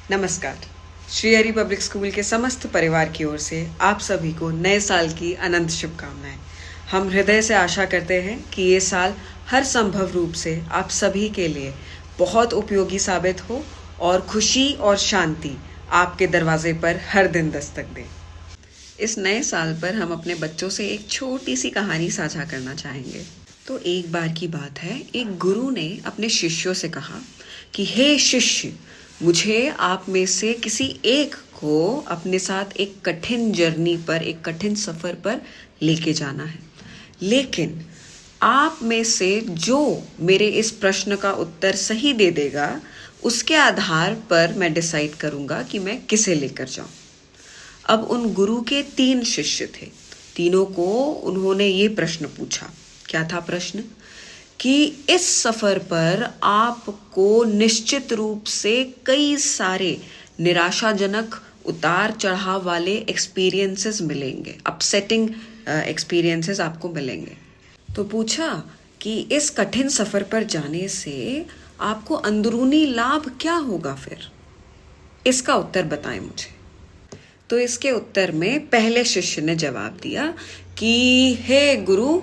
नमस्कार। Shri Hari public school के समस्त परिवार की ओर से आप सभी को नए साल की अनंत शुभकामनाएं। हम हृदय से आशा करते हैं कि ये साल हर संभव रूप से आप सभी के लिए बहुत उपयोगी साबित हो और खुशी और शांति आपके दरवाजे पर हर दिन दस्तक दे। इस नए साल पर हम अपने बच्चों से एक छोटी सी कहानी साझा करना चाहेंगे। तो एक बार की बात है, एक गुरु ने अपने शिष्यों से कहा कि हे शिष्य, मुझे आप में से किसी एक को अपने साथ एक कठिन जर्नी पर, एक कठिन सफ़र पर लेके जाना है। लेकिन आप में से जो मेरे इस प्रश्न का उत्तर सही दे देगा, उसके आधार पर मैं डिसाइड करूँगा कि मैं किसे लेकर जाऊँ। अब उन गुरु के 3 शिष्य थे। तीनों को उन्होंने ये प्रश्न पूछा। क्या था प्रश्न? कि इस सफ़र पर आपको निश्चित रूप से कई सारे निराशाजनक उतार चढ़ाव वाले एक्सपीरियंसेस मिलेंगे, अपसेटिंग एक्सपीरियंसेस आपको मिलेंगे। तो पूछा कि इस कठिन सफ़र पर जाने से आपको अंदरूनी लाभ क्या होगा फिर? इसका उत्तर बताएं मुझे। तो इसके उत्तर में पहले शिष्य ने जवाब दिया कि हे गुरु,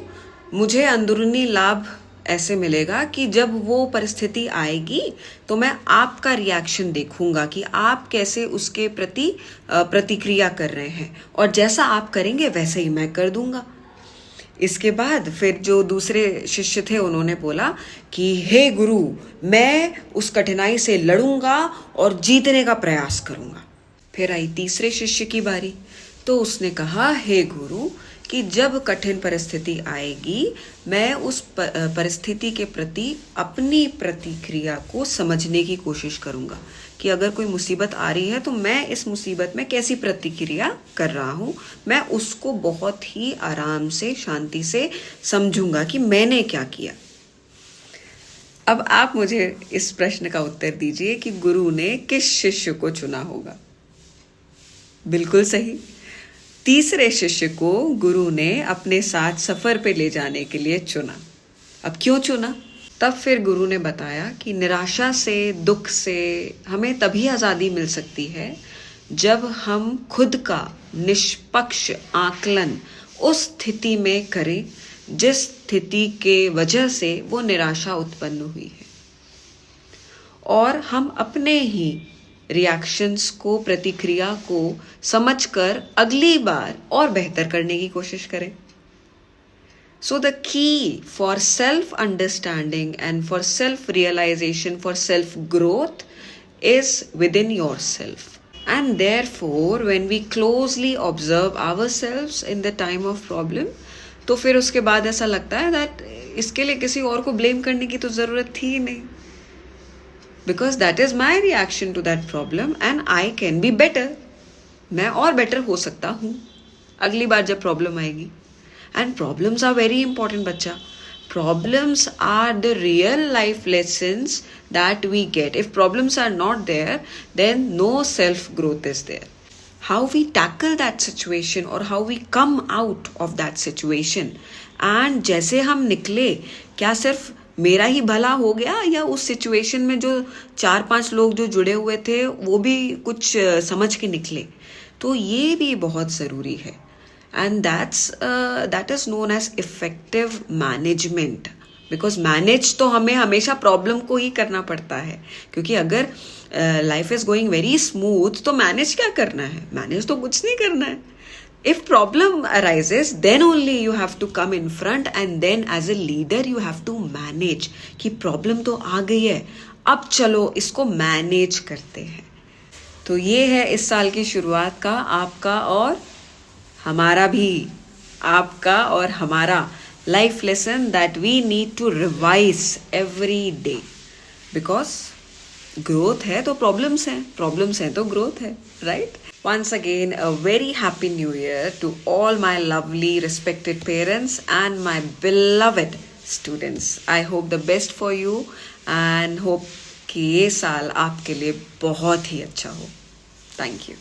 मुझे अंदरूनी लाभ ऐसे मिलेगा कि जब वो परिस्थिति आएगी तो मैं आपका रिएक्शन देखूंगा कि आप कैसे उसके प्रति प्रतिक्रिया कर रहे हैं, और जैसा आप करेंगे वैसे ही मैं कर दूंगा। इसके बाद फिर जो दूसरे शिष्य थे उन्होंने बोला कि हे गुरु, मैं उस कठिनाई से लड़ूंगा और जीतने का प्रयास करूंगा। फिर आई तीसरे शिष्य की बारी। तो उसने कहा, हे गुरु, कि जब कठिन परिस्थिति आएगी मैं उस परिस्थिति के प्रति अपनी प्रतिक्रिया को समझने की कोशिश करूँगा कि अगर कोई मुसीबत आ रही है तो मैं इस मुसीबत में कैसी प्रतिक्रिया कर रहा हूँ। मैं उसको बहुत ही आराम से, शांति से समझूंगा कि मैंने क्या किया। अब आप मुझे इस प्रश्न का उत्तर दीजिए कि गुरु ने किस शिष्य को चुना होगा? बिल्कुल सही, तीसरे शिष्य को गुरु ने अपने साथ सफ़र पे ले जाने के लिए चुना। अब क्यों चुना? तब फिर गुरु ने बताया कि निराशा से, दुख से हमें तभी आज़ादी मिल सकती है जब हम खुद का निष्पक्ष आकलन उस स्थिति में करें जिस स्थिति के वजह से वो निराशा उत्पन्न हुई है, और हम अपने ही रिएक्शंस को, प्रतिक्रिया को समझकर अगली बार और बेहतर करने की कोशिश करें। So the key for self understanding and for self realisation, for self growth is within yourself. And therefore when we closely observe ourselves in the time of problem, तो फिर उसके बाद ऐसा लगता है दैट इसके लिए किसी और को ब्लेम करने की तो ज़रूरत थी ही नहीं, because that is my reaction to that problem and I can be better. मैं और better हो सकता हूँ अगली बार जब प्रॉब्लम आएगी। And problems are very important बच्चा। Problems are the real life lessons that we get. If problems are not there, then no self growth is there. How we tackle that situation or how we come out of that situation, and जैसे हम निकले, क्या सिर्फ मेरा ही भला हो गया या उस सिचुएशन में जो 4-5 लोग जो जुड़े हुए थे वो भी कुछ समझ के निकले? तो ये भी बहुत ज़रूरी है। And that is known as effective management, because manage तो हमें हमेशा प्रॉब्लम को ही करना पड़ता है, क्योंकि अगर life is going very smooth तो मैनेज क्या करना है? मैनेज तो कुछ नहीं करना है। If problem arises, then only you have to come in front and then as a leader you have to manage कि problem तो आ गई है, अब चलो इसको मैनेज करते हैं। तो ये है इस साल की शुरुआत का आपका और हमारा भी, आपका और हमारा life lesson that we need to revise every day, because growth है तो प्रॉब्लम्स हैं, प्रॉब्लम्स हैं तो ग्रोथ है, right? Once again, a very happy new year to all my lovely respected parents and my beloved students. I hope the best for you and hope कि ये साल आपके लिए बहुत ही अच्छा हो. Thank you.